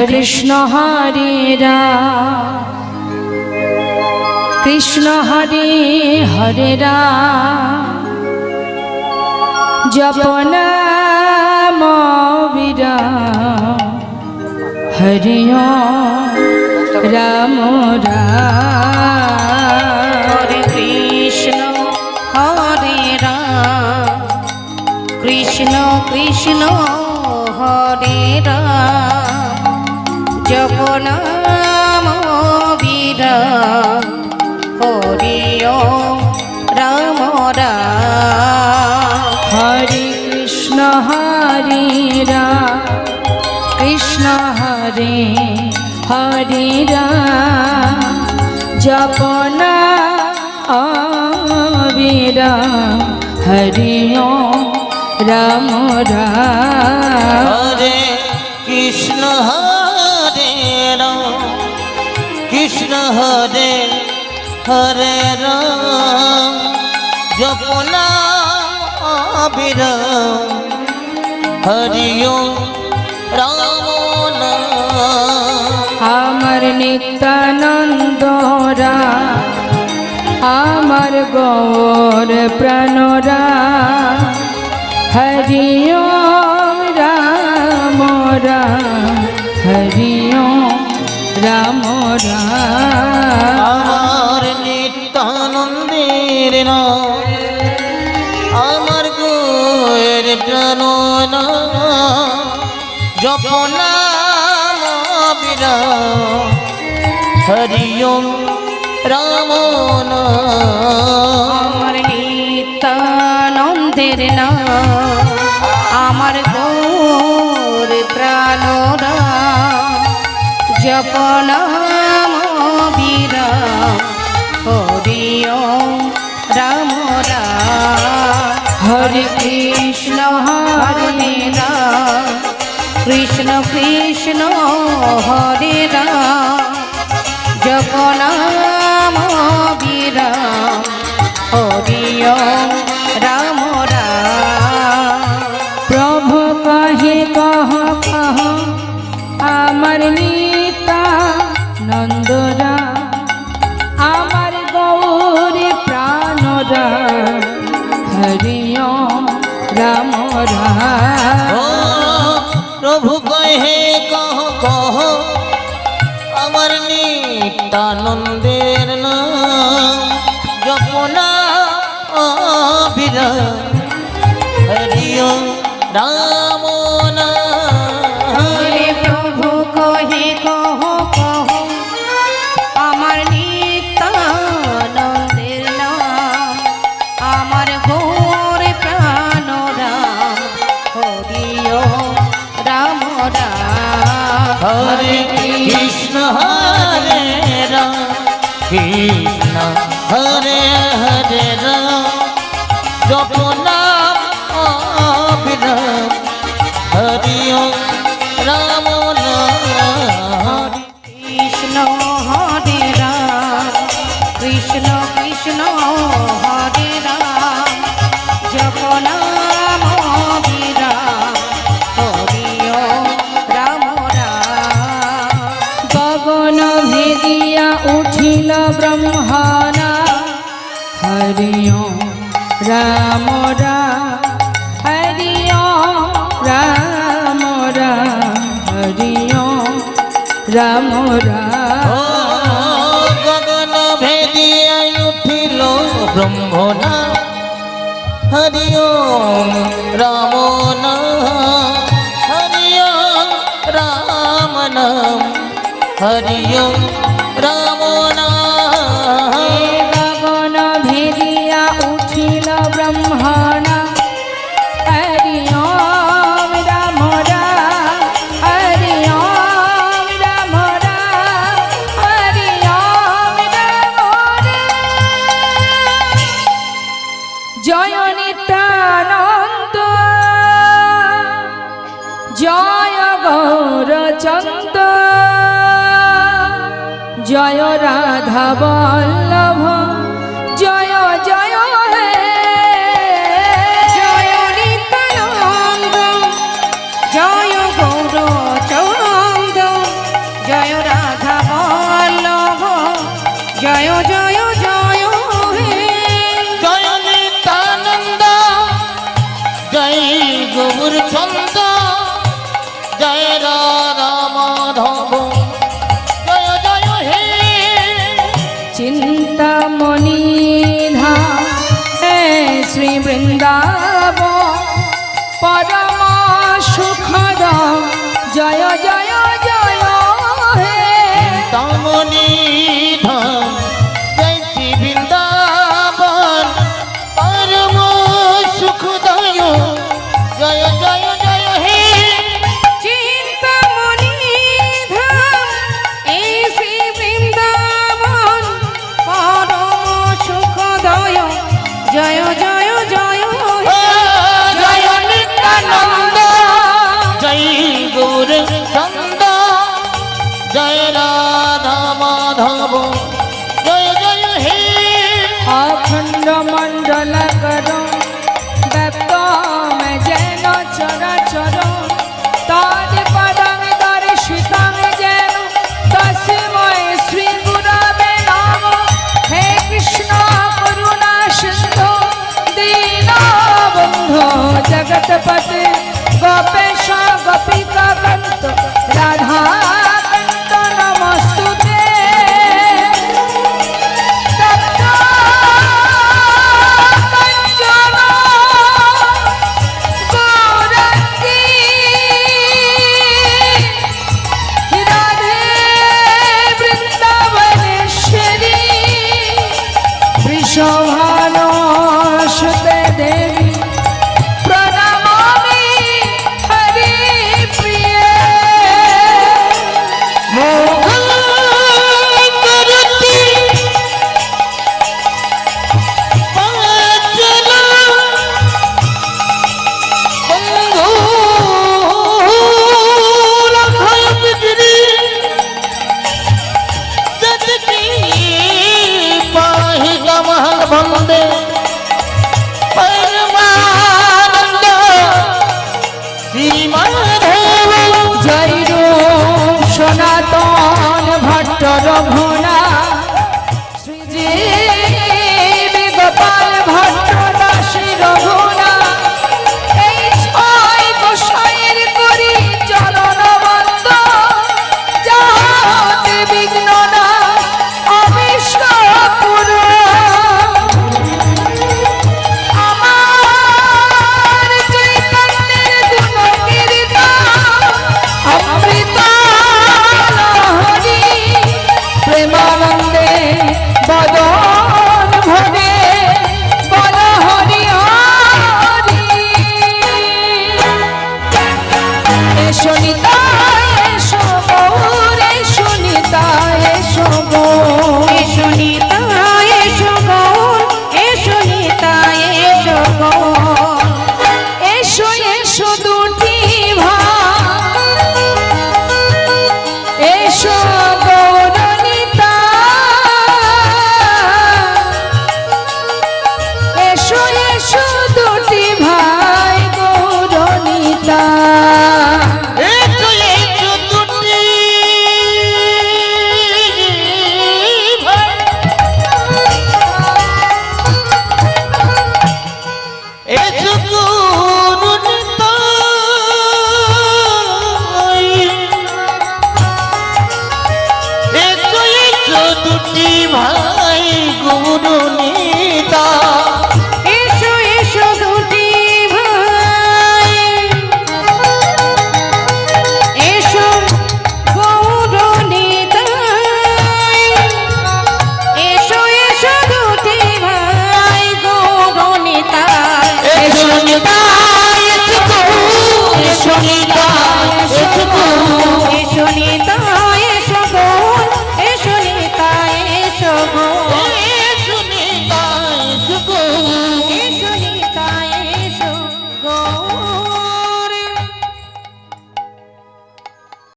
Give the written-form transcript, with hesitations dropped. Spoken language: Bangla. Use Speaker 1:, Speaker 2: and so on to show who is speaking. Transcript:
Speaker 1: कृष्ण हरे राम कृष्ण हरे हरे राम जप नाम विराम हरि राम राम
Speaker 2: हरे कृष्ण कृष्ण कृष्ण हरे राम जप नाम विराम हरि राम राम
Speaker 1: हरे कृष्ण हरे राम कृष्ण हरे हरे राम जप नाम विराम हरि राम राम
Speaker 3: हरे कृष्ण हरे हरे राम जप नाम विराम हरि राम नाम
Speaker 1: আমার নিত্যানন্দ রাম আমার গৌর প্রাণরা হরি ওম রাম রাম হরি ওম রাম রাম
Speaker 3: আমার নিত্যানন্দের নাম আমার গোয়ের প্রাণ নাম জপ নাম বিরাম হরি ওম রাম নাম
Speaker 2: আমার নিত্যানন্দের নাম আমার গৌর প্রাণরা জপ নাম বিরাম হরি রাম রাম
Speaker 1: হরে কৃষ্ণ হরে
Speaker 2: রাম কৃষ্ণ কৃষ্ণ হরে রাম জপ নাম বিরাম হরি রাম রাম
Speaker 1: প্রভু কহে কহ কহ আমার নিত্যানন্দরা আমার গৌরী প্রাণরা হরি ওম রাম রাম
Speaker 3: ও প্রভু কহে কহ কহ আমার নিত্যানন্দের নাম জপ নাম বিরাম হরি ওম রাম নাম
Speaker 2: হরে প্রভু কহে কহ কহ আমার নিত্যানন্দের নাম আমার গৌর প্রাণ রাম হরি রাম রাম
Speaker 3: হরে কৃষ্ণ হরে রাম কৃষ্ণ হরে হরে রাম জপ নাম বিরাম হরি ওম রাম নাম
Speaker 2: কৃষ্ণ হরে রাম কৃষ্ণ কৃষ্ণ হরে রাম জপ নাম বিরাম হরি রাম রাম
Speaker 1: গগন ভেদিয়া উঠিল ব্রহ্মণা হরি ওম রাম রাম হরি ওম রাম রাম হরি ওম রাম রাম
Speaker 3: ও গগন ভেদিয়া উঠিল ব্রহ্মণা হরি ওম রাম নাম হরি ওম রাম নাম হরি ওম রাম নাম
Speaker 1: গগন ভেদিয়া উঠিল ব্রহ্মণা হরি ওম রাম রাম হরি ওম রাম রাম হরি ওম রাম রাম জয় নিত্যানন্দ জয় গৌরচন্দ জয় রাধা বল্লভ জয় জয় হে
Speaker 2: জয় নিত্যানন্দ জয় গৌর চন্দ
Speaker 3: মাধব জয় জয় হে
Speaker 1: अखंड मंडल करो व्यक्त में जैन चराचर ताद पदं दर्शितं जैन तस्मै श्री गुरवे नमः। हे कृष्ण करुणा सिंधु दीनबन्धो जगतपते गोपेश गोपिका कान्त राधा कान्त नमस्तुते। शोभानुसुते देवी प्रणमामि हरिप्रिये।
Speaker 3: वंदे परमानंद श्री माधव
Speaker 1: जय रूप सनातन भट्ट रघुना श्रीजीव गोपाल भट्ट दासी रघुना এই ছয় গোসাইয়ের করি চরণ বন্দ যাতে বিঘ্ন না অবিশ্ব পুরো। প্রেমানন্দে বদন ভরে বল হরি হরি। এসো নিতাই এসো গৌর এসো নিতাই এসো গৌর।
Speaker 2: এসো নিতাই এসো গৌর এসো নিতাই এসো গৌর।
Speaker 1: এসো এসো দুটি ভাই এসো গৌরনিতা। এসো এসো দুটি ভাই গৌরনিতা।
Speaker 3: দুটি ভাই গুরু নিতা